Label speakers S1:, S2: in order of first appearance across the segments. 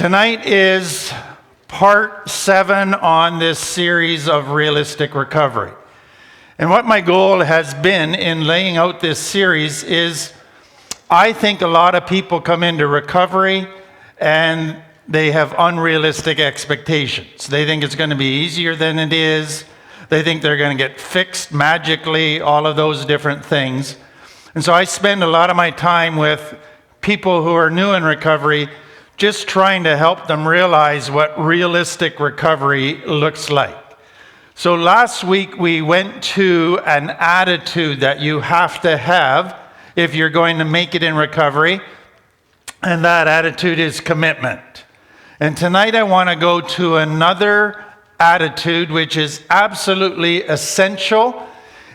S1: Tonight is part 7 on this series of realistic recovery. And what my goal has been in laying out this series is I think a lot of people come into recovery and they have unrealistic expectations. They think it's going to be easier than it is. They think they're going to get fixed magically, all of those different things. And so I spend a lot of my time with people who are new in recovery, just trying to help them realize what realistic recovery looks like. So last week we went to an attitude that you have to have if you're going to make it in recovery, and that attitude is commitment. And tonight I want to go to another attitude which is absolutely essential,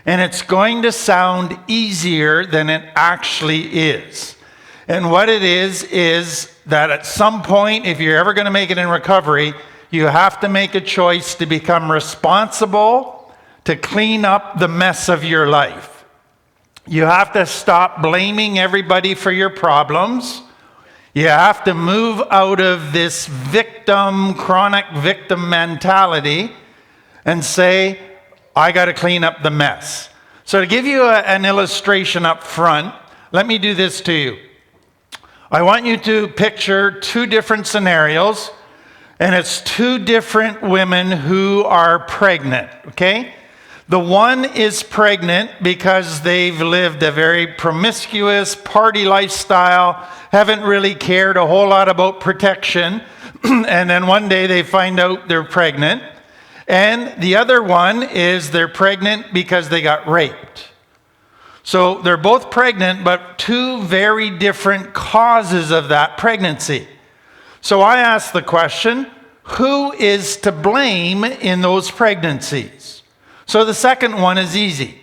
S1: and it's going to sound easier than it actually is. And what it is that at some point, if you're ever going to make it in recovery, you have to make a choice to become responsible to clean up the mess of your life. You have to stop blaming everybody for your problems. You have to move out of this chronic victim mentality and say, I got to clean up the mess. So to give you an illustration up front, let me do this to you. I want you to picture two different scenarios, and it's two different women who are pregnant, okay? The one is pregnant because they've lived a very promiscuous party lifestyle, haven't really cared a whole lot about protection, and then one day they find out they're pregnant. And the other one is they're pregnant because they got raped. So they're both pregnant, but two very different causes of that pregnancy. So I ask the question, who is to blame in those pregnancies? So the second one is easy.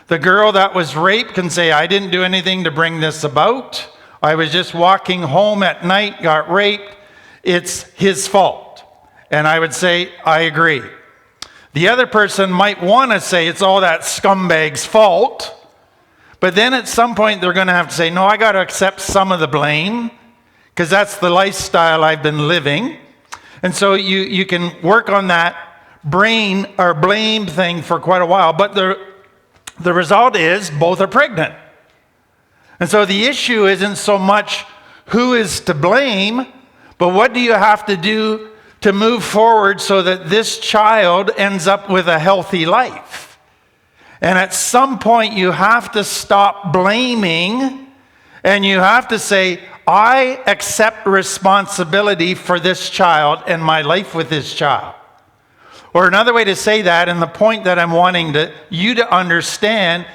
S1: The girl that was raped can say, I didn't do anything to bring this about. I was just walking home at night, got raped. It's his fault. And I would say, I agree. The other person might want to say it's all that scumbag's fault. But then at some point they're going to have to say, no, I got to accept some of the blame because that's the lifestyle I've been living. And so you can work on that blame thing for quite a while. But the result is both are pregnant. And so the issue isn't so much who is to blame, but what do you have to do to move forward so that this child ends up with a healthy life? And at some point, you have to stop blaming and you have to say, I accept responsibility for this child and my life with this child. Or another way to say that, and the point that I'm wanting you to understand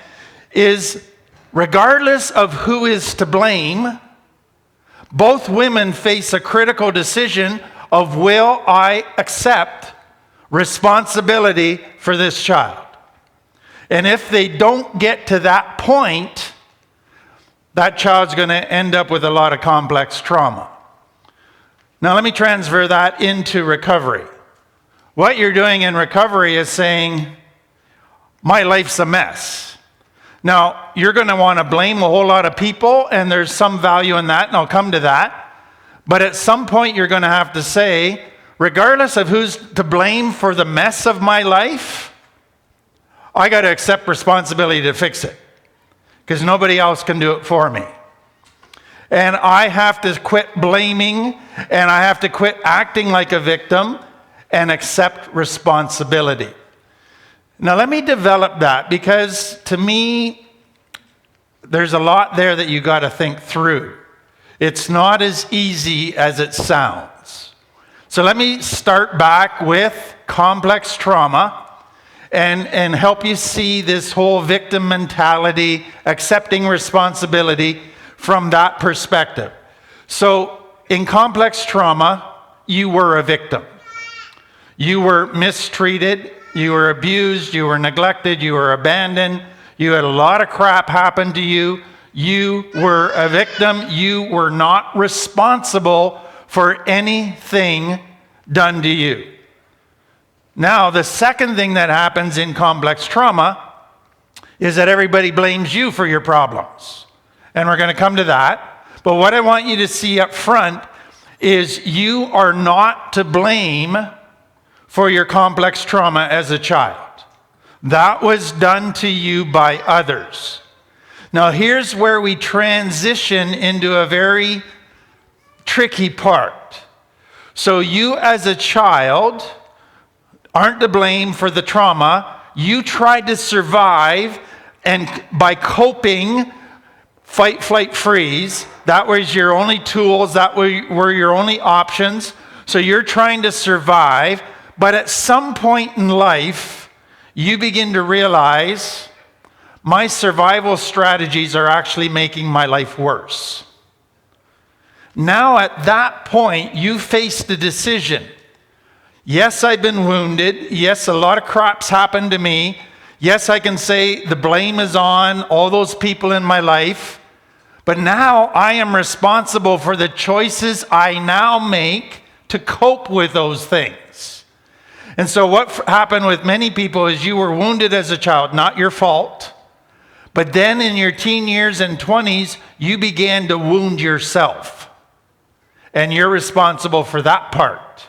S1: is, regardless of who is to blame, both women face a critical decision of, will I accept responsibility for this child? And if they don't get to that point, that child's going to end up with a lot of complex trauma. Now let me transfer that into recovery. What you're doing in recovery is saying, my life's a mess. Now, you're going to want to blame a whole lot of people, and there's some value in that, and I'll come to that. But at some point, you're going to have to say, regardless of who's to blame for the mess of my life, I got to accept responsibility to fix it because nobody else can do it for me. And I have to quit blaming and I have to quit acting like a victim and accept responsibility. Now let me develop that because to me, there's a lot there that you got to think through. It's not as easy as it sounds. So let me start back with complex trauma and help you see this whole victim mentality, accepting responsibility from that perspective. So in complex trauma, you were a victim. You were mistreated, you were abused, you were neglected, you were abandoned, you had a lot of crap happen to you. You were a victim. You were not responsible for anything done to you. Now, the second thing that happens in complex trauma is that everybody blames you for your problems. And we're going to come to that. But what I want you to see up front is you are not to blame for your complex trauma as a child. That was done to you by others. Now here's where we transition into a very tricky part. So you as a child aren't to blame for the trauma. You tried to survive, and by coping, fight, flight, freeze, that was your only tools, that were your only options. So you're trying to survive, but at some point in life, you begin to realize my survival strategies are actually making my life worse. Now at that point, you face the decision. Yes, I've been wounded. Yes, a lot of crap's happened to me. Yes, I can say the blame is on all those people in my life. But now I am responsible for the choices I now make to cope with those things. And so what happened with many people is you were wounded as a child, not your fault. But then in your teen years and 20s, you began to wound yourself. And you're responsible for that part.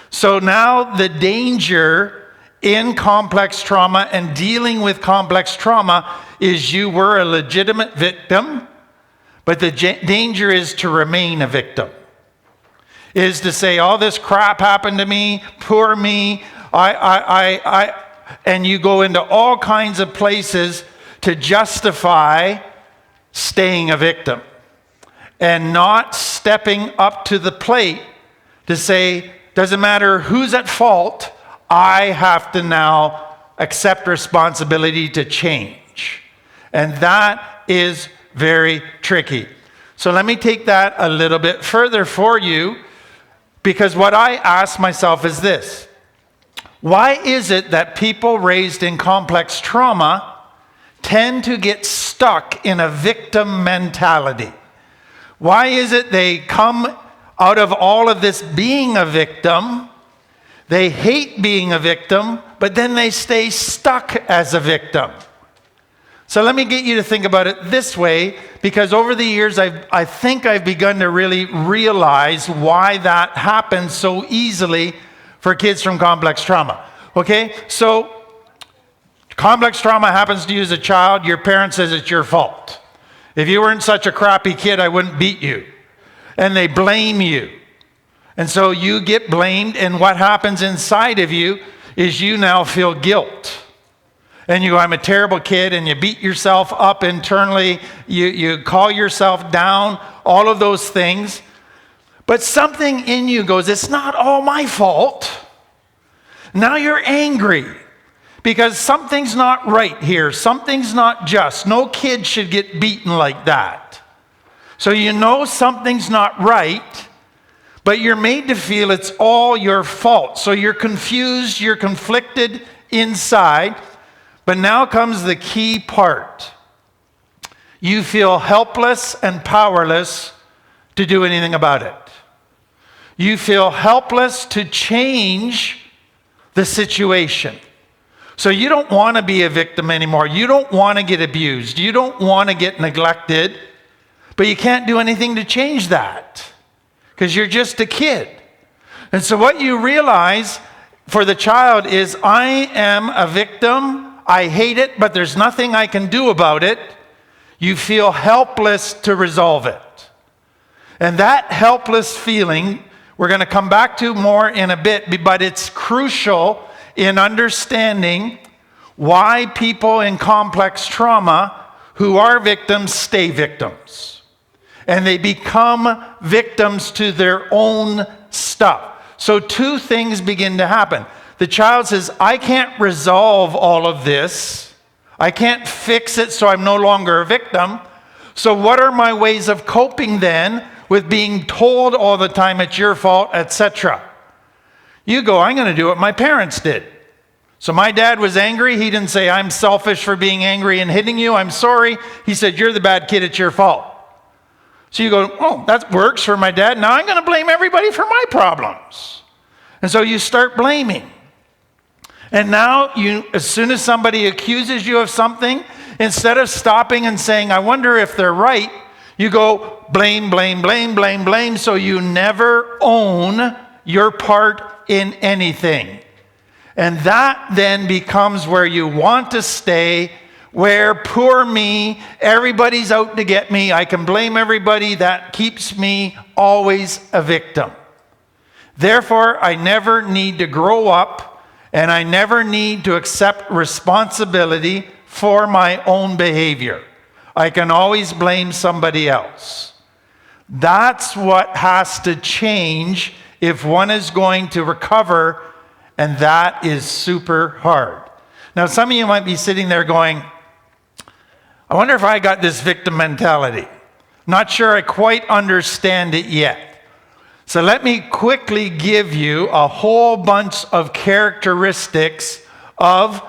S1: So now the danger in complex trauma and dealing with complex trauma is you were a legitimate victim, but the danger is to remain a victim. Is to say, all this crap happened to me, poor me, and you go into all kinds of places to justify staying a victim and not stepping up to the plate to say, doesn't matter who's at fault, I have to now accept responsibility to change. And that is very tricky. So let me take that a little bit further for you, because what I ask myself is this: why is it that people raised in complex trauma tend to get stuck in a victim mentality? Why is it they come out of all of this being a victim, they hate being a victim, but then they stay stuck as a victim? So let me get you to think about it this way, because over the years I think I've begun to really realize why that happens so easily for kids from complex trauma. Okay, so complex trauma happens to you as a child, your parent says it's your fault. If you weren't such a crappy kid, I wouldn't beat you. And they blame you. And so you get blamed, and what happens inside of you is you now feel guilt. And you go, I'm a terrible kid, and you beat yourself up internally, you call yourself down, all of those things. But something in you goes, it's not all my fault. Now you're angry because something's not right here. Something's not just. No kid should get beaten like that. So you know something's not right, but you're made to feel it's all your fault. So you're confused, you're conflicted inside. But now comes the key part. You feel helpless and powerless to do anything about it. You feel helpless to change the situation. So you don't want to be a victim anymore. You don't want to get abused. You don't want to get neglected. But you can't do anything to change that because you're just a kid. And so what you realize for the child is, I am a victim. I hate it, but there's nothing I can do about it. You feel helpless to resolve it. And that helpless feeling, we're going to come back to more in a bit, but it's crucial in understanding why people in complex trauma who are victims stay victims. And they become victims to their own stuff. So two things begin to happen. The child says, I can't resolve all of this. I can't fix it, so I'm no longer a victim. So what are my ways of coping then with being told all the time it's your fault, etc.? You go, I'm going to do what my parents did. So my dad was angry. He didn't say, I'm selfish for being angry and hitting you. I'm sorry. He said, you're the bad kid. It's your fault. So you go, oh, that works for my dad. Now I'm going to blame everybody for my problems. And so you start blaming. And now, as soon as somebody accuses you of something, instead of stopping and saying, I wonder if they're right, You go blame, blame, blame, blame, blame, so you never own your part in anything. And that then becomes where you want to stay, where poor me, everybody's out to get me, I can blame everybody, that keeps me always a victim. Therefore, I never need to grow up, and I never need to accept responsibility for my own behavior. I can always blame somebody else. That's what has to change if one is going to recover, and that is super hard. Now, some of you might be sitting there going, I wonder if I got this victim mentality. Not sure I quite understand it yet. So let me quickly give you a whole bunch of characteristics of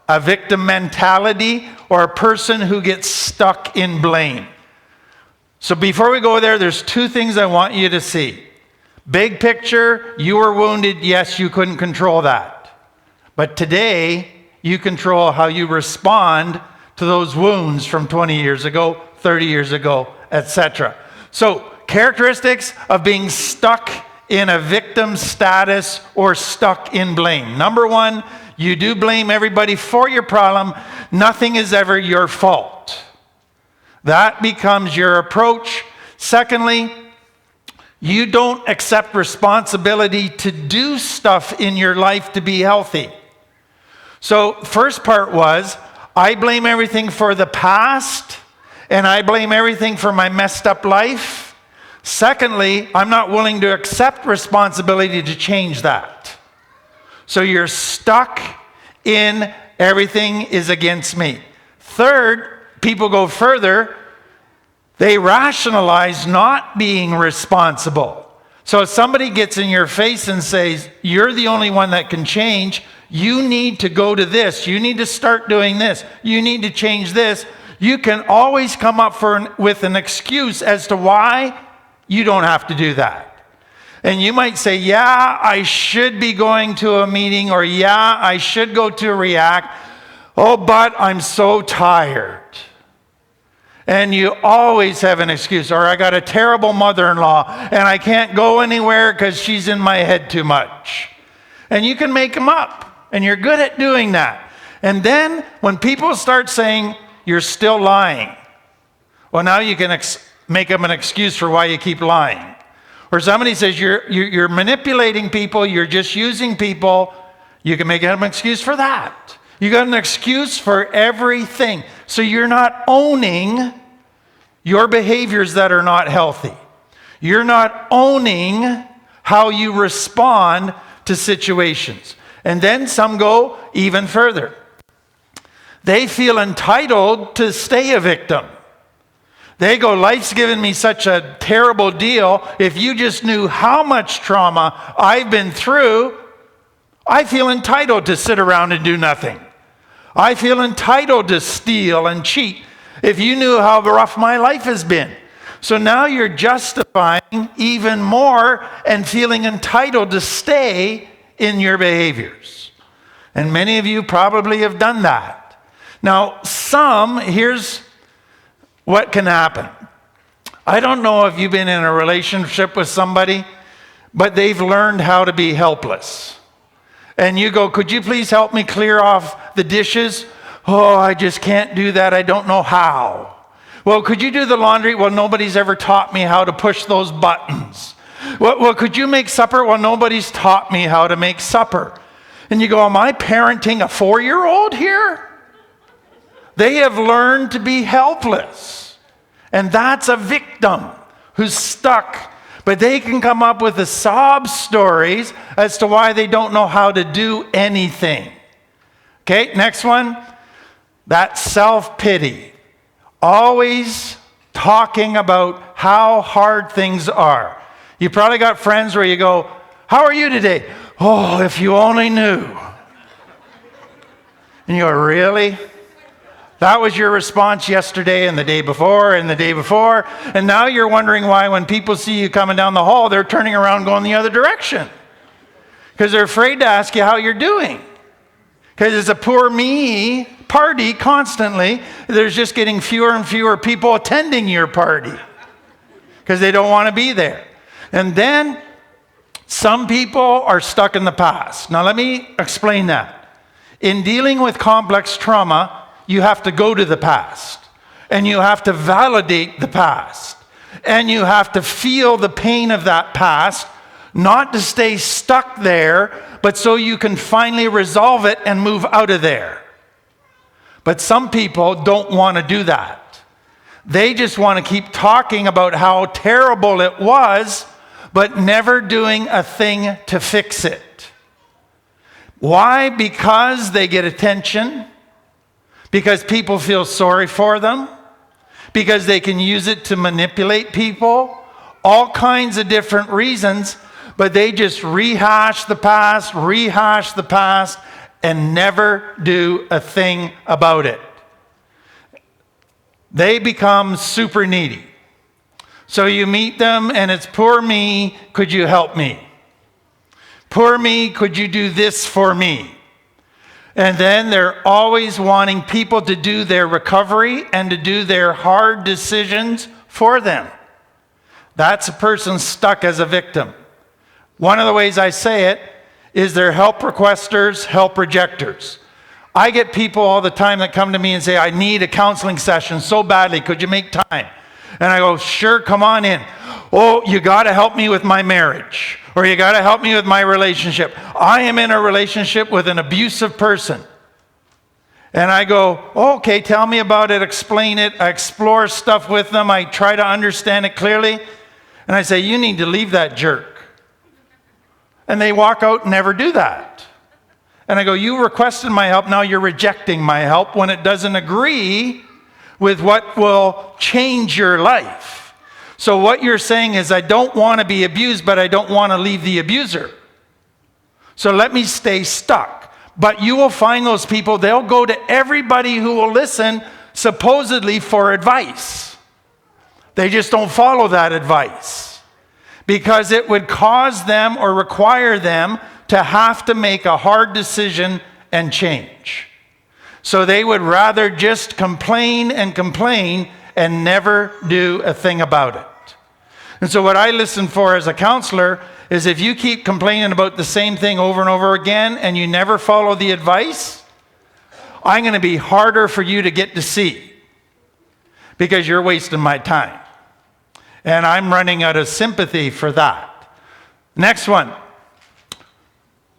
S1: a victim mentality or a person who gets stuck in blame. So before we go there, there's two things I want you to see. Big picture, you were wounded. Yes, you couldn't control that. But today, you control how you respond to those wounds from 20 years ago, 30 years ago, etc. So characteristics of being stuck in a victim status or stuck in blame. Number one, you do blame everybody for your problem. Nothing is ever your fault. That becomes your approach. Secondly, you don't accept responsibility to do stuff in your life to be healthy. So first part was, I blame everything for the past, and I blame everything for my messed up life. Secondly, I'm not willing to accept responsibility to change that. So you're stuck in everything is against me. Third, people go further. They rationalize not being responsible. So if somebody gets in your face and says, you're the only one that can change, you need to go to this, you need to start doing this, you need to change this, you can always come up with an excuse as to why you don't have to do that. And you might say, yeah, I should be going to a meeting, or yeah, I should go to React. Oh, but I'm so tired. And you always have an excuse. Or I got a terrible mother-in-law and I can't go anywhere because she's in my head too much. And you can make them up. And you're good at doing that. And then when people start saying, you're still lying. Well, now you can make them an excuse for why you keep lying. Or somebody says, you're manipulating people, you're just using people. You can make them an excuse for that. You got an excuse for everything. So you're not owning your behaviors that are not healthy. You're not owning how you respond to situations. And then some go even further. They feel entitled to stay a victim. They go, life's given me such a terrible deal. If you just knew how much trauma I've been through, I feel entitled to sit around and do nothing. I feel entitled to steal and cheat if you knew how rough my life has been. So now you're justifying even more and feeling entitled to stay in your behaviors. And many of you probably have done that. Now, here's what can happen. I don't know if you've been in a relationship with somebody, but they've learned how to be helpless. And you go, could you please help me clear off the dishes? Oh, I just can't do that. I don't know how. Well, could you do the laundry? Well, nobody's ever taught me how to push those buttons. Well, could you make supper? Well, nobody's taught me how to make supper. And you go, am I parenting a 4-year-old here? They have learned to be helpless. And that's a victim who's stuck. But they can come up with the sob stories as to why they don't know how to do anything. Okay, next one. That self-pity. Always talking about how hard things are. You probably got friends where you go, how are you today? Oh, if you only knew. And you go, really? That was your response yesterday and the day before and the day before. And now you're wondering why when people see you coming down the hall, they're turning around going the other direction. Because they're afraid to ask you how you're doing. Because it's a poor me party constantly. There's just getting fewer and fewer people attending your party. because they don't want to be there. And then some people are stuck in the past. Now let me explain that. In dealing with complex trauma, you have to go to the past, and you have to validate the past, and you have to feel the pain of that past, not to stay stuck there, but so you can finally resolve it and move out of there. But some people don't want to do that. They just want to keep talking about how terrible it was, but never doing a thing to fix it. Why? Because they get attention, because people feel sorry for them, because they can use it to manipulate people, all kinds of different reasons, but they just rehash the past, and never do a thing about it. They become super needy. So you meet them and it's, poor me, could you help me? Poor me, could you do this for me? And then they're always wanting people to do their recovery and to do their hard decisions for them. That's a person stuck as a victim. One of the ways I say it is they're help requesters, help rejectors. I get people all the time that come to me and say, I need a counseling session so badly, could you make time? And I go, sure, come on in. Oh, you got to help me with my marriage, or you got to help me with my relationship. I am in a relationship with an abusive person. And I go, oh, okay, tell me about it, explain it. I explore stuff with them. I try to understand it clearly. And I say, you need to leave that jerk. And they walk out and never do that. And I go, you requested my help, now you're rejecting my help when it doesn't agree with what will change your life. So what you're saying is, I don't want to be abused, but I don't want to leave the abuser. So let me stay stuck. But you will find those people, they'll go to everybody who will listen, supposedly for advice. They just don't follow that advice, because it would cause them or require them to have to make a hard decision and change. So they would rather just complain and never do a thing about it. And so what I listen for as a counselor is, if you keep complaining about the same thing over and over again and you never follow the advice, I'm going to be harder for you to get to see, because you're wasting my time. And I'm running out of sympathy for that. Next one.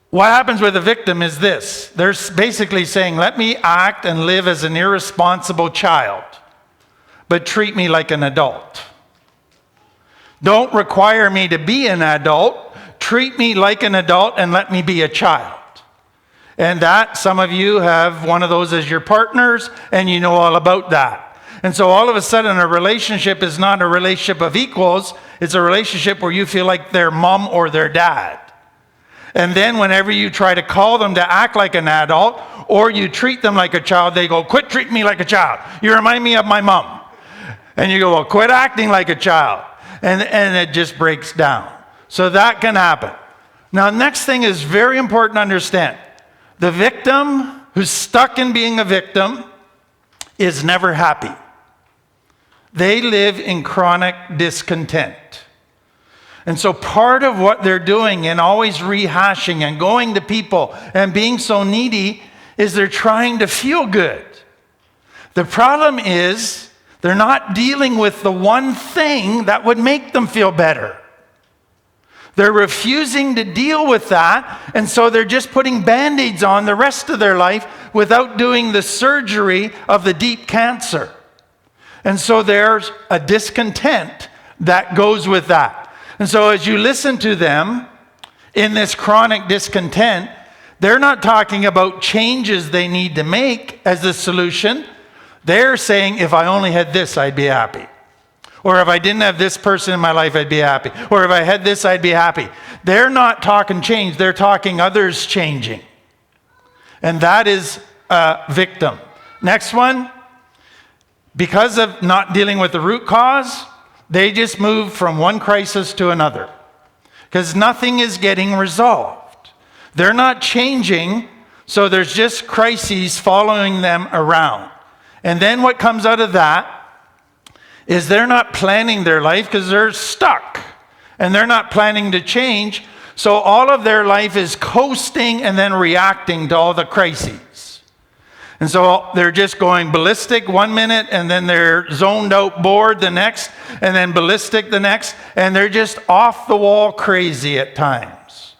S1: What happens with a victim is this. They're basically saying, let me act and live as an irresponsible child, but treat me like an adult. Don't require me to be an adult. Treat me like an adult and let me be a child. And that, some of you have one of those as your partners, and you know all about that. And so all of a sudden, a relationship is not a relationship of equals. It's a relationship where you feel like their mom or their dad. And then whenever you try to call them to act like an adult, or you treat them like a child, they go, quit treating me like a child. You remind me of my mom. And you go, well, quit acting like a child. And it just breaks down. So that can happen. Now, next thing is very important to understand. The victim who's stuck in being a victim is never happy. They live in chronic discontent. And so part of what they're doing and always rehashing and going to people and being so needy is they're trying to feel good. The problem is they're not dealing with the one thing that would make them feel better. They're refusing to deal with that, and so they're just putting Band-Aids on the rest of their life without doing the surgery of the deep cancer. And so there's a discontent that goes with that. And so as you listen to them in this chronic discontent, they're not talking about changes they need to make as the solution. They're saying, if I only had this, I'd be happy. Or if I didn't have this person in my life, I'd be happy. Or if I had this, I'd be happy. They're not talking change. They're talking others changing. And that is a victim. Next one. Because of not dealing with the root cause, they just move from one crisis to another, because nothing is getting resolved. They're not changing, so there's just crises following them around. And then what comes out of that is they're not planning their life because they're stuck and they're not planning to change. So all of their life is coasting and then reacting to all the crises. And so they're just going ballistic 1 minute, and then they're zoned out bored the next, and then ballistic the next, and they're just off the wall crazy at times.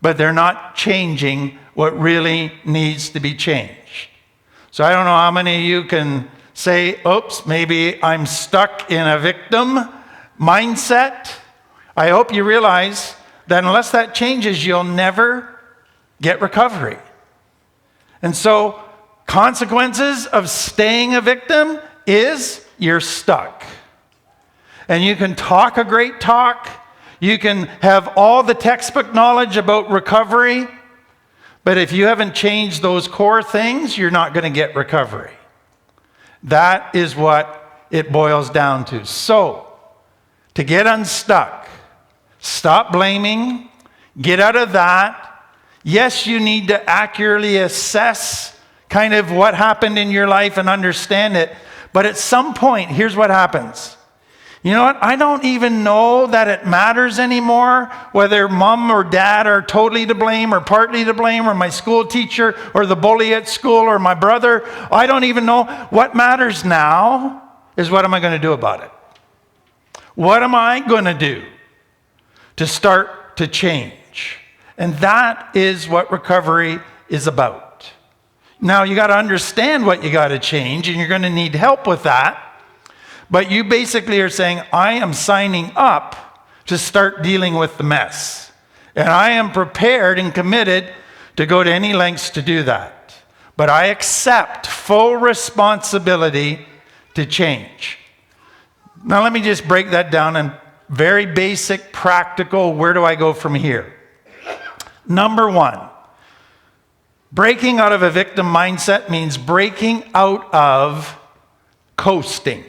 S1: But they're not changing what really needs to be changed. So I don't know how many of you can say, oops, maybe I'm stuck in a victim mindset. I hope you realize that unless that changes, you'll never get recovery. And so consequences of staying a victim is you're stuck. And you can talk a great talk. You can have all the textbook knowledge about recovery. But if you haven't changed those core things, you're not going to get recovery. That is what it boils down to. So, to get unstuck, stop blaming, get out of that. Yes, you need to accurately assess kind of what happened in your life and understand it. But at some point, here's what happens. You know what? I don't even know that it matters anymore whether mom or dad are totally to blame or partly to blame, or my school teacher or the bully at school or my brother. I don't even know. What matters now is what am I going to do about it? What am I going to do to start to change? And that is what recovery is about. Now, you got to understand what you got to change, and you're going to need help with that. But you basically are saying, I am signing up to start dealing with the mess. And I am prepared and committed to go to any lengths to do that. But I accept full responsibility to change. Now, let me just break that down in very basic, practical, where do I go from here? Number one, breaking out of a victim mindset means breaking out of coasting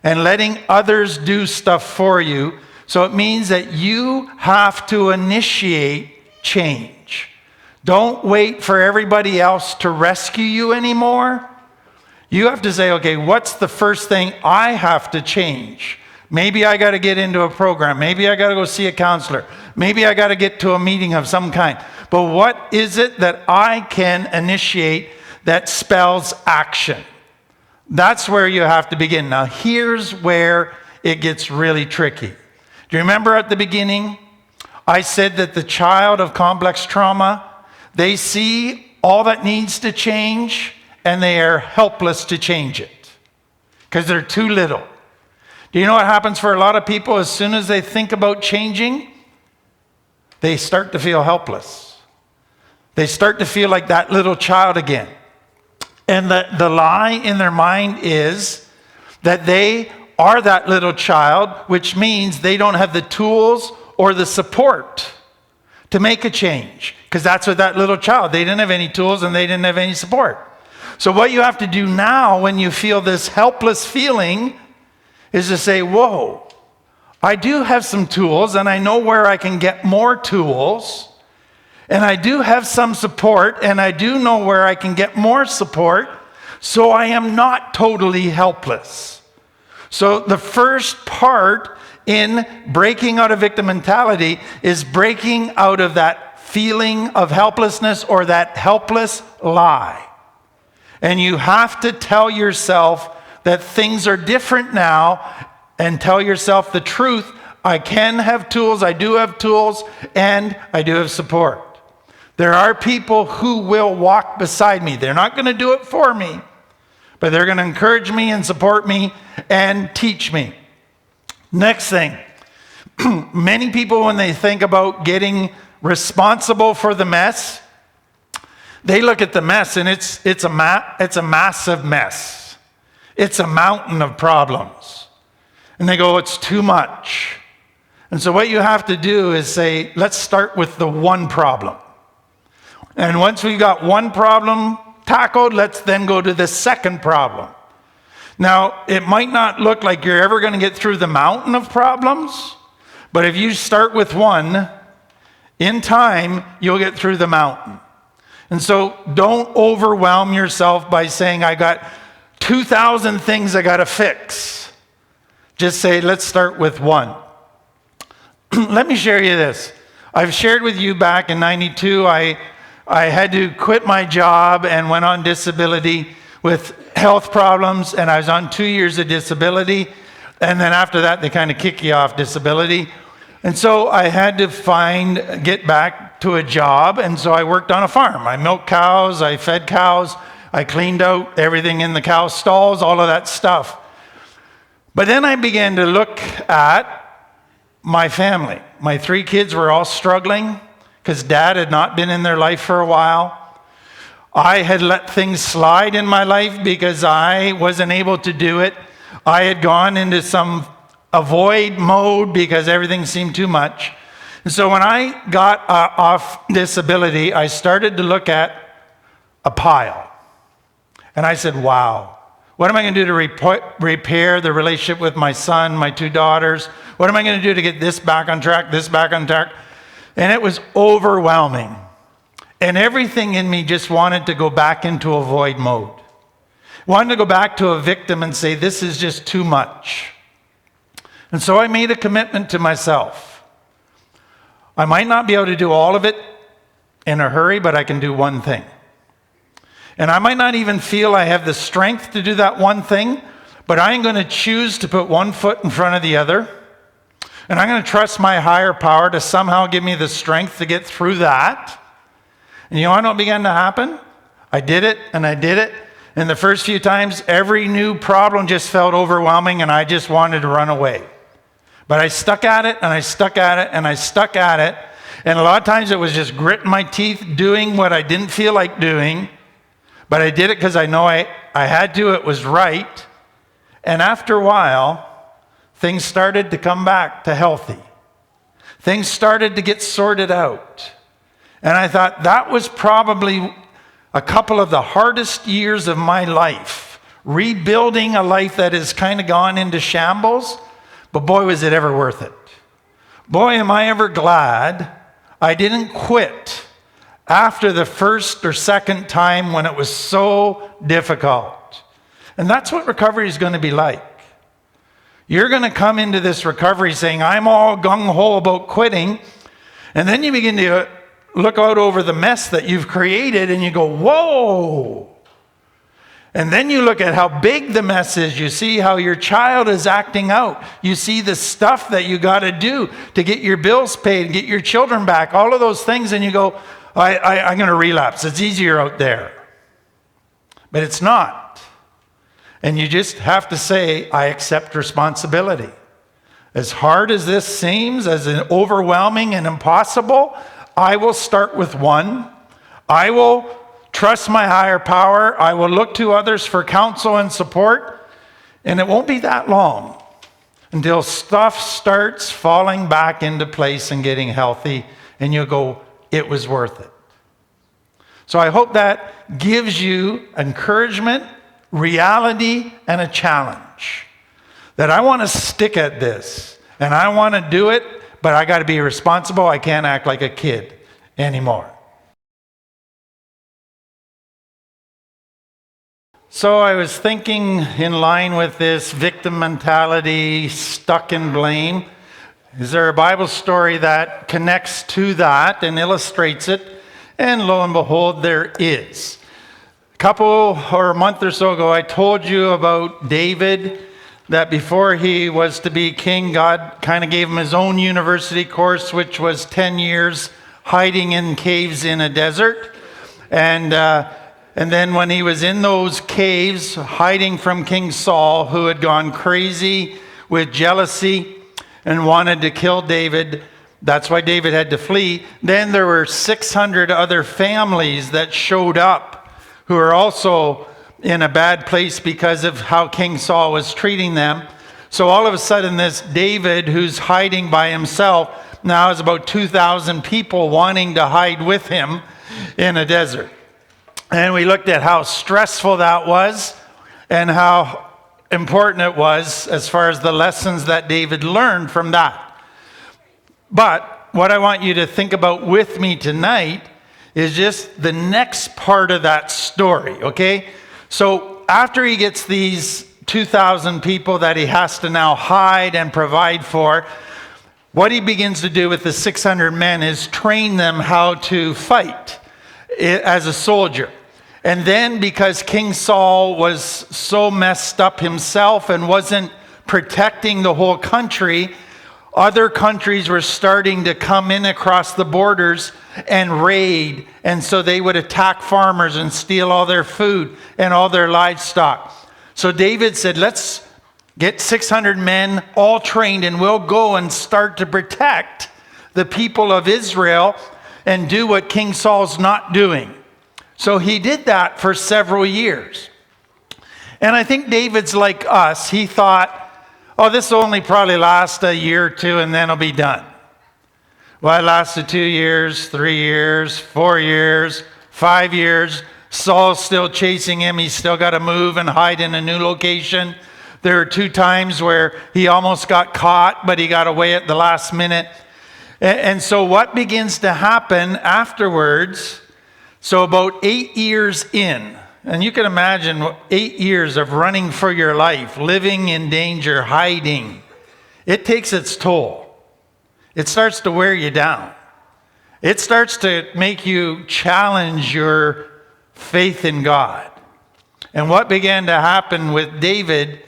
S1: and letting others do stuff for you. So it means that you have to initiate change. Don't wait for everybody else to rescue you anymore. You have to say, okay, what's the first thing I have to change? Maybe I got to get into a program. Maybe I got to go see a counselor. Maybe I got to get to a meeting of some kind. But what is it that I can initiate that spells action? That's where you have to begin. Now, here's where it gets really tricky. Do you remember at the beginning, I said that the child of complex trauma, they see all that needs to change, and they are helpless to change it because they're too little. Do you know what happens for a lot of people? As soon as they think about changing, they start to feel helpless. They start to feel like that little child again. And the lie in their mind is that they are that little child, which means they don't have the tools or the support to make a change. Because that's what that little child, they didn't have any tools and they didn't have any support. So what you have to do now when you feel this helpless feeling is to say, whoa, I do have some tools and I know where I can get more tools. And I do have some support, and I do know where I can get more support, so I am not totally helpless. So the first part in breaking out of victim mentality is breaking out of that feeling of helplessness or that helpless lie. And you have to tell yourself that things are different now, and tell yourself the truth. I can have tools, I do have tools, and I do have support. There are people who will walk beside me. They're not going to do it for me, but they're going to encourage me and support me and teach me. Next thing, many people, when they think about getting responsible for the mess, they look at the mess and it's a massive mess. It's a mountain of problems. And they go, it's too much. And so what you have to do is say, let's start with the one problem. And once we've got one problem tackled, let's then go to the second problem. Now, it might not look like you're ever going to get through the mountain of problems, but if you start with one, in time, you'll get through the mountain. And so don't overwhelm yourself by saying, I got 2,000 things I got to fix. Just say, let's start with 1. Let me share you this. I've shared with you back in 92, I had to quit my job and went on disability with health problems, and I was on 2 years of disability. And then after that, they kind of kick you off disability. And so I had to get back to a job, and so I worked on a farm. I milked cows, I fed cows, I cleaned out everything in the cow stalls, all of that stuff. But then I began to look at my family. My 3 kids were all struggling because Dad had not been in their life for a while. I had let things slide in my life because I wasn't able to do it. I had gone into some avoid mode because everything seemed too much. And so when I got off disability, I started to look at a pile. And I said, wow. What am I going to do to repair the relationship with my son, my 2 daughters? What am I going to do to get this back on track, this back on track? And it was overwhelming. And everything in me just wanted to go back into avoid mode. Wanted to go back to a victim and say, this is just too much. And so I made a commitment to myself. I might not be able to do all of it in a hurry, but I can do one thing. And I might not even feel I have the strength to do that one thing, but I'm going to choose to put one foot in front of the other. And I'm going to trust my higher power to somehow give me the strength to get through that. And you know what began to happen? I did it, and I did it. And the first few times, every new problem just felt overwhelming, and I just wanted to run away. But I stuck at it, and I stuck at it, and I stuck at it. And a lot of times it was just gritting my teeth, doing what I didn't feel like doing. But I did it because I know I had to, it was right. And after a while, things started to come back to healthy. Things started to get sorted out. And I thought that was probably a couple of the hardest years of my life. Rebuilding a life that has kind of gone into shambles. But boy, was it ever worth it. Boy, am I ever glad I didn't quit after the first or second time when it was so difficult. And that's what recovery is going to be like. You're going to come into this recovery saying, I'm all gung-ho about quitting. And then you begin to look out over the mess that you've created and you go, whoa. And then you look at how big the mess is. You see how your child is acting out. You see the stuff that you got to do to get your bills paid, get your children back, all of those things. And you go, I'm going to relapse. It's easier out there. But it's not. And you just have to say, I accept responsibility. As hard as this seems, as overwhelming and impossible, I will start with 1. I will trust my higher power. I will look to others for counsel and support. And it won't be that long until stuff starts falling back into place and getting healthy. And you'll go, it was worth it. So I hope that gives you encouragement, reality, and a challenge. That I want to stick at this, and I want to do it, but I got to be responsible. I can't act like a kid anymore. So I was thinking in line with this victim mentality, stuck in blame. Is there a Bible story that connects to that and illustrates it? And lo and behold, there is. A month or so ago, I told you about David, that before he was to be king, God kind of gave him his own university course, which was 10 years hiding in caves in a desert. And then when he was in those caves, hiding from King Saul, who had gone crazy with jealousy and wanted to kill David, that's why David had to flee. Then there were 600 other families that showed up who are also in a bad place because of how King Saul was treating them. So all of a sudden, this David, who's hiding by himself, now has about 2,000 people wanting to hide with him in a desert. And we looked at how stressful that was and how important it was as far as the lessons that David learned from that. But what I want you to think about with me tonight is just the next part of that story, okay? So after he gets these 2,000 people that he has to now hide and provide for. What he begins to do with the 600 men is train them how to fight as a soldier. And then because King Saul was so messed up himself and wasn't protecting the whole country, other countries were starting to come in across the borders and raid. And so they would attack farmers and steal all their food and all their livestock. So David said, let's get 600 men all trained and we'll go and start to protect the people of Israel and do what King Saul's not doing. So he did that for several years. And I think David's like us. He thought, oh, this will only probably last a year or two and then it'll be done. Well, it lasted 2 years, 3 years, 4 years, 5 years. Saul's still chasing him. He's still got to move and hide in a new location. There are 2 times where he almost got caught, but he got away at the last minute. And so what begins to happen afterwards, so about 8 years in, and you can imagine 8 years of running for your life, living in danger, hiding, it takes its toll. It starts to wear you down. It starts to make you challenge your faith in God. And what began to happen with David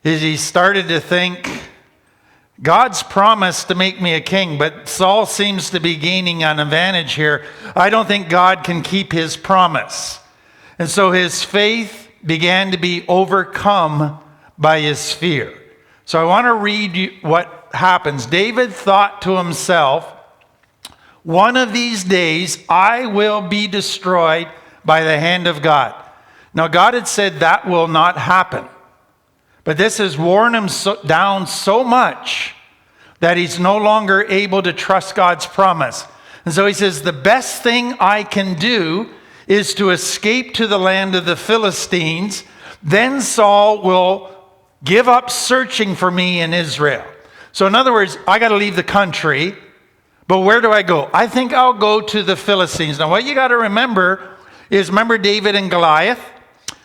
S1: is he started to think, God's promised to make me a king, but Saul seems to be gaining an advantage here. I don't think God can keep his promise. And so his faith began to be overcome by his fear. So I want to read you what happens. David thought to himself, one of these days I will be destroyed by the hand of God. Now God had said that will not happen. But this has worn him down so much that he's no longer able to trust God's promise. And so he says, the best thing I can do is to escape to the land of the Philistines. Then Saul will give up searching for me in Israel. So in other words, I got to leave the country. But where do I go? I think I'll go to the Philistines. Now what you got to remember is, remember David and Goliath?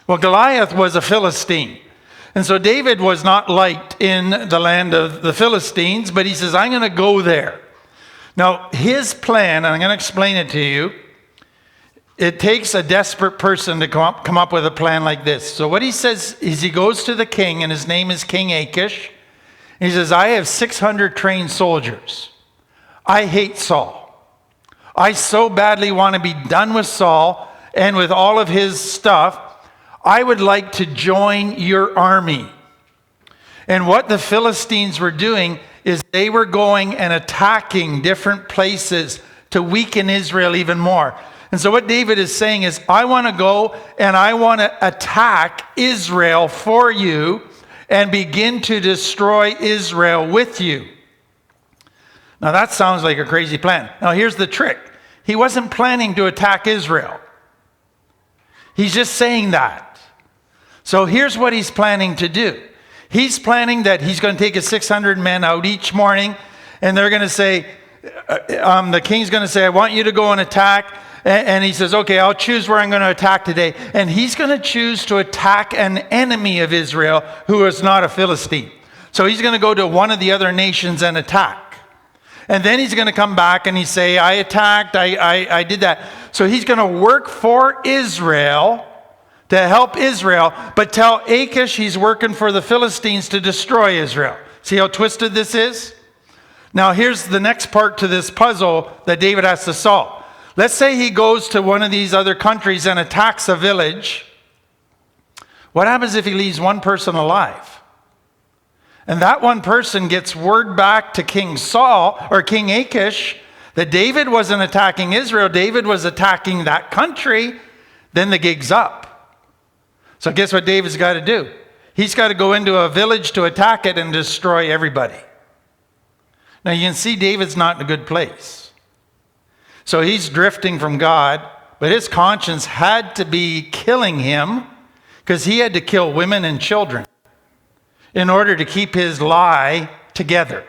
S1: Well, Goliath was a Philistine. And so David was not liked in the land of the Philistines, but he says, I'm going to go there. Now, his plan, and I'm going to explain it to you, it takes a desperate person to come up with a plan like this. So what he says is he goes to the king, and his name is King Achish. He says, I have 600 trained soldiers. I hate Saul. I so badly want to be done with Saul and with all of his stuff. I would like to join your army. And what the Philistines were doing is they were going and attacking different places to weaken Israel even more. And so what David is saying is, I want to go and I want to attack Israel for you and begin to destroy Israel with you. Now that sounds like a crazy plan. Now here's the trick. He wasn't planning to attack Israel. He's just saying that. So here's what he's planning to do. He's planning that he's going to take his 600 men out each morning, and they're going to say, the king's going to say, I want you to go and attack. And he says, okay, I'll choose where I'm going to attack today. And he's going to choose to attack an enemy of Israel who is not a Philistine. So he's going to go to one of the other nations and attack. And then he's going to come back and he say, I attacked, I did that. So he's going to work for Israel to help Israel, but tell Achish he's working for the Philistines to destroy Israel. See how twisted this is? Now here's the next part to this puzzle that David has to solve. Let's say he goes to one of these other countries and attacks a village. What happens if he leaves one person alive? And that one person gets word back to King Saul or King Achish that David wasn't attacking Israel, David was attacking that country, then the gig's up. So guess what David's got to do? He's got to go into a village to attack it and destroy everybody. Now you can see David's not in a good place. So he's drifting from God, but his conscience had to be killing him because he had to kill women and children in order to keep his lie together.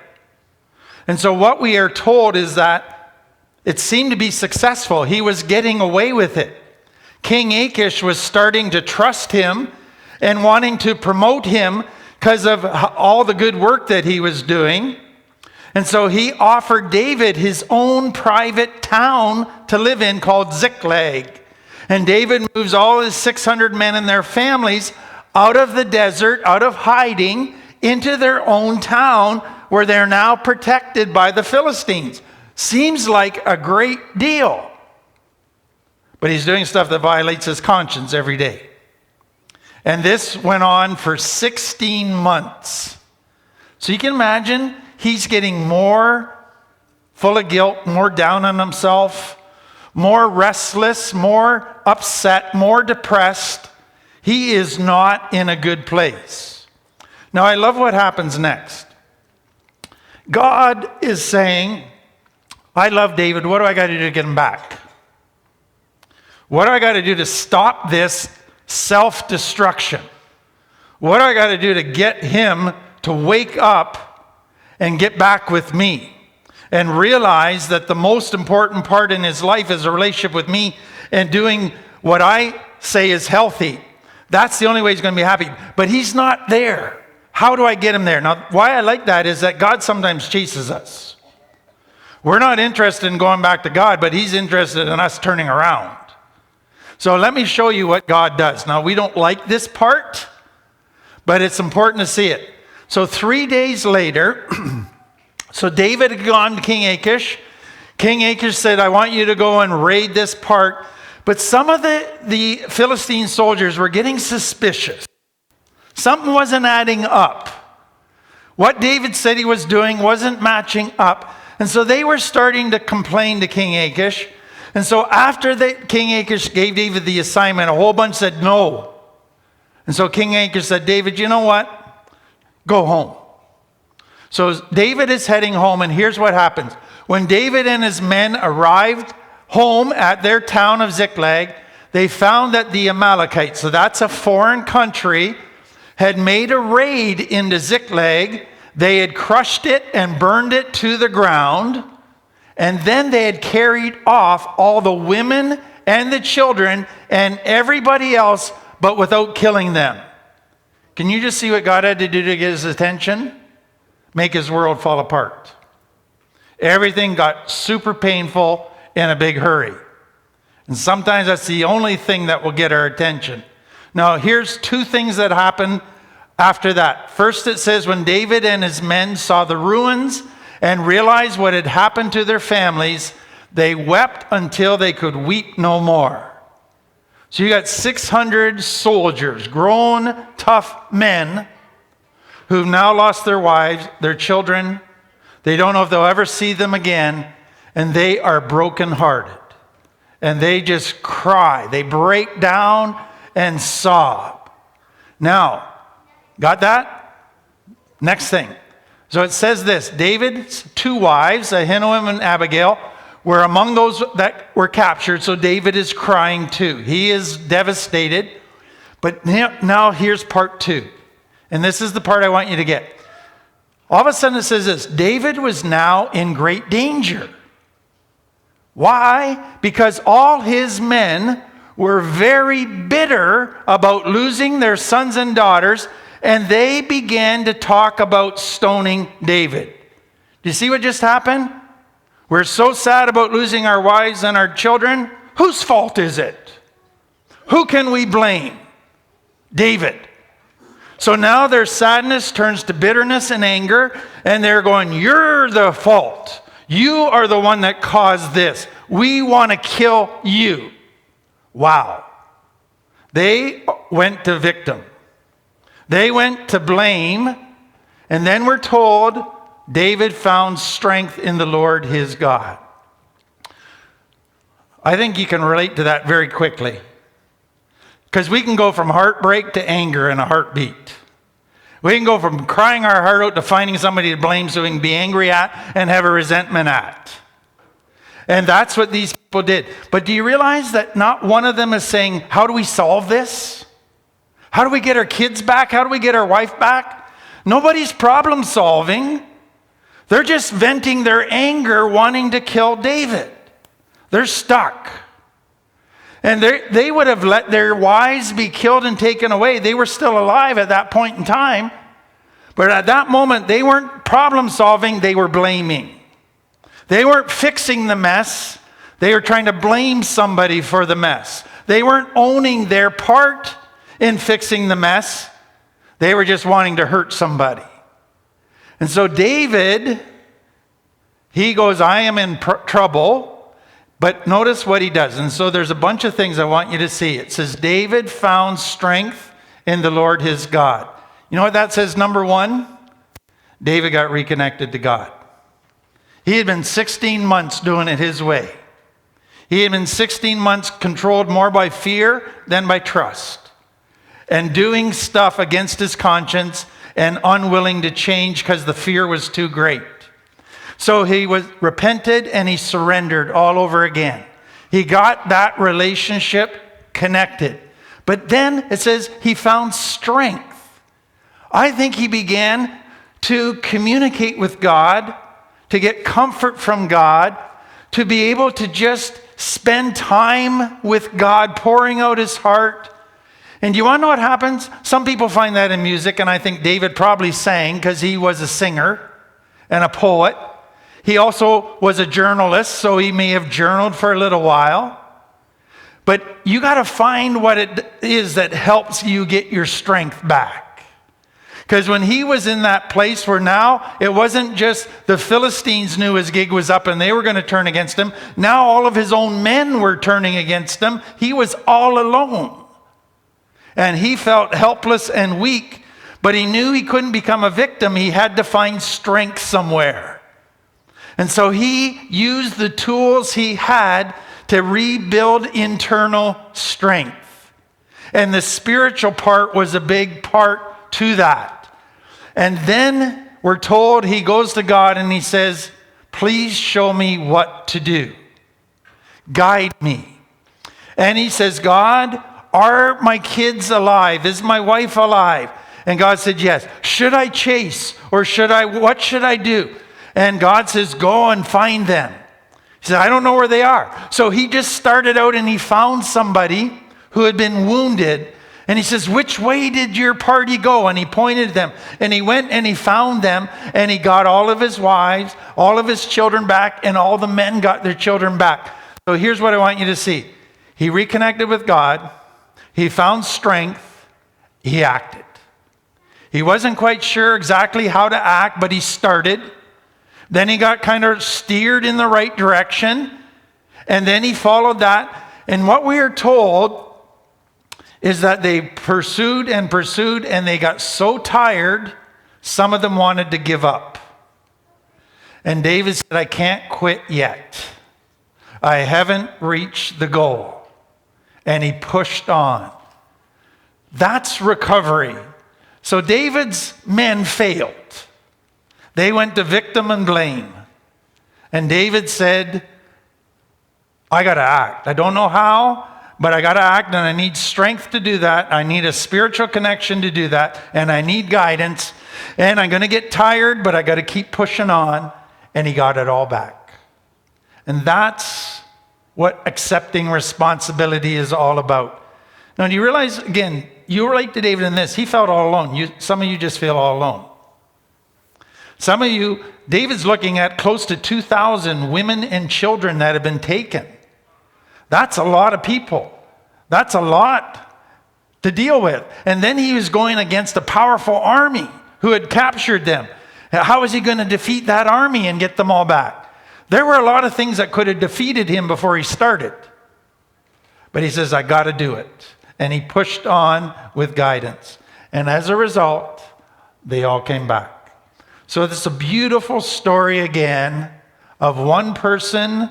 S1: And so what we are told is that it seemed to be successful. He was getting away with it. King Achish was starting to trust him, and wanting to promote him because of all the good work that he was doing. And so he offered David his own private town to live in called Ziklag. And David moves all his 600 men and their families out of the desert, out of hiding, into their own town where they're now protected by the Philistines. Seems like a great deal. But he's doing stuff that violates his conscience every day. And this went on for 16 months. So you can imagine he's getting more full of guilt, more down on himself, more restless, more upset, more depressed. He is not in a good place. Now, I love what happens next. God is saying, I love David. What do I got to do to get him back? What do I got to do to stop this self-destruction? What do I got to do to get him to wake up and get back with me and realize that the most important part in his life is a relationship with me and doing what I say is healthy? That's the only way he's going to be happy. But he's not there. How do I get him there? Now, why I like that is that God sometimes chases us. We're not interested in going back to God, but he's interested in us turning around. So let me show you what God does. Now, we don't like this part, but it's important to see it. So 3 days later, so David had gone to King Achish. King Achish said, I want you to go and raid this part. But some of the Philistine soldiers were getting suspicious. Something wasn't adding up. What David said he was doing wasn't matching up. And so they were starting to complain to King Achish. And so after King Achish gave David the assignment, a whole bunch said no. And so King Achish said, David, you know what? Go home. So David is heading home, and here's what happens. When David and his men arrived home at their town of Ziklag, they found that the Amalekites, so that's a foreign country, had made a raid into Ziklag. They had crushed it and burned it to the ground. And then they had carried off all the women and the children and everybody else, but without killing them. Can you just see what God had to do to get his attention? Make his world fall apart. Everything got super painful in a big hurry. And sometimes that's the only thing that will get our attention. Now, here's two things that happened after that. First, it says, when David and his men saw the ruins and realized what had happened to their families, they wept until they could weep no more. So you got 600 soldiers, grown, tough men, who've now lost their wives, their children. They don't know if they'll ever see them again, and they are brokenhearted. And they just cry. They break down and sob. Now, got that? Next thing. So it says this, David's two wives, Ahinoam and Abigail, were among those that were captured. So David is crying too. He is devastated. But now here's part two. And this is the part I want you to get. All of a sudden it says this, David was now in great danger. Why? Because all his men were very bitter about losing their sons and daughters, and they began to talk about stoning David. Do you see what just happened? We're so sad about losing our wives and our children. Whose fault is it? Who can we blame? David. So now their sadness turns to bitterness and anger, and they're going, you're the fault. You are the one that caused this. We want to kill you. Wow. They went to victim. They went to blame, and then we're told David found strength in the Lord his God. I think you can relate to that very quickly. Because we can go from heartbreak to anger in a heartbeat. We can go from crying our heart out to finding somebody to blame so we can be angry at and have a resentment at. And that's what these people did. But do you realize that not one of them is saying, how do we solve this? How do we get our kids back? How do we get our wife back? Nobody's problem solving. They're just venting their anger, wanting to kill David. They're stuck. And they would have let their wives be killed and taken away. They were still alive at that point in time. But at that moment, they weren't problem solving, they were blaming. They weren't fixing the mess. They were trying to blame somebody for the mess. They weren't owning their part in fixing the mess. They were just wanting to hurt somebody. And so David, he goes, I am in trouble. But notice what he does. And so there's a bunch of things I want you to see. It says, David found strength in the Lord his God. You know what that says? Number one, David got reconnected to God. He had been 16 months doing it his way. He had been 16 months controlled more by fear than by trust, and doing stuff against his conscience and unwilling to change because the fear was too great. So he was repented and he surrendered all over again. He got that relationship connected. But then it says he found strength. I think he began to communicate with God, to get comfort from God, to be able to just spend time with God, pouring out his heart. And you want to know what happens? Some people find that in music, and I think David probably sang because he was a singer and a poet. He also was a journalist, so he may have journaled for a little while. But you got to find what it is that helps you get your strength back. Because when he was in that place where now it wasn't just the Philistines knew his gig was up and they were going to turn against him. Now all of his own men were turning against him. He was all alone. And he felt helpless and weak, but he knew he couldn't become a victim. He had to find strength somewhere. And so he used the tools he had to rebuild internal strength. And the spiritual part was a big part to that. And then we're told he goes to God and he says, please show me what to do. Guide me. And he says, God, are my kids alive? Is my wife alive? And God said, yes. Should I chase or what should I do? And God says, go and find them. He said, I don't know where they are. So he just started out and he found somebody who had been wounded. And he says, which way did your party go? And he pointed them. And he went and he found them. And he got all of his wives, all of his children back. And all the men got their children back. So here's what I want you to see. He reconnected with God. He found strength. He acted. He wasn't quite sure exactly how to act, but he started. Then he got kind of steered in the right direction. And then he followed that. And what we are told is that they pursued and pursued, and they got so tired, some of them wanted to give up. And David said, I can't quit yet. I haven't reached the goal. And he pushed on. That's recovery. So David's men failed. They went to victim and blame. And David said, I got to act. I don't know how, but I got to act, and I need strength to do that. I need a spiritual connection to do that, and I need guidance. And I'm going to get tired, but I got to keep pushing on. And he got it all back. And that's what accepting responsibility is all about. Now, do you realize, again, you relate to David in this. He felt all alone. Some of you just feel all alone. Some of you, David's looking at close to 2,000 women and children that have been taken. That's a lot of people. That's a lot to deal with. And then he was going against a powerful army who had captured them. How is he going to defeat that army and get them all back? There were a lot of things that could have defeated him before he started. But he says, I got to do it. And he pushed on with guidance. And as a result, they all came back. So it's a beautiful story again of one person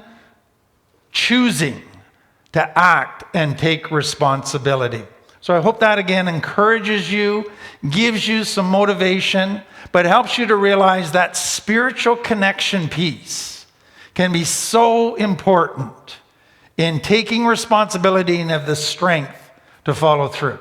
S1: choosing to act and take responsibility. So I hope that again encourages you, gives you some motivation, but helps you to realize that spiritual connection piece can be so important in taking responsibility and have the strength to follow through.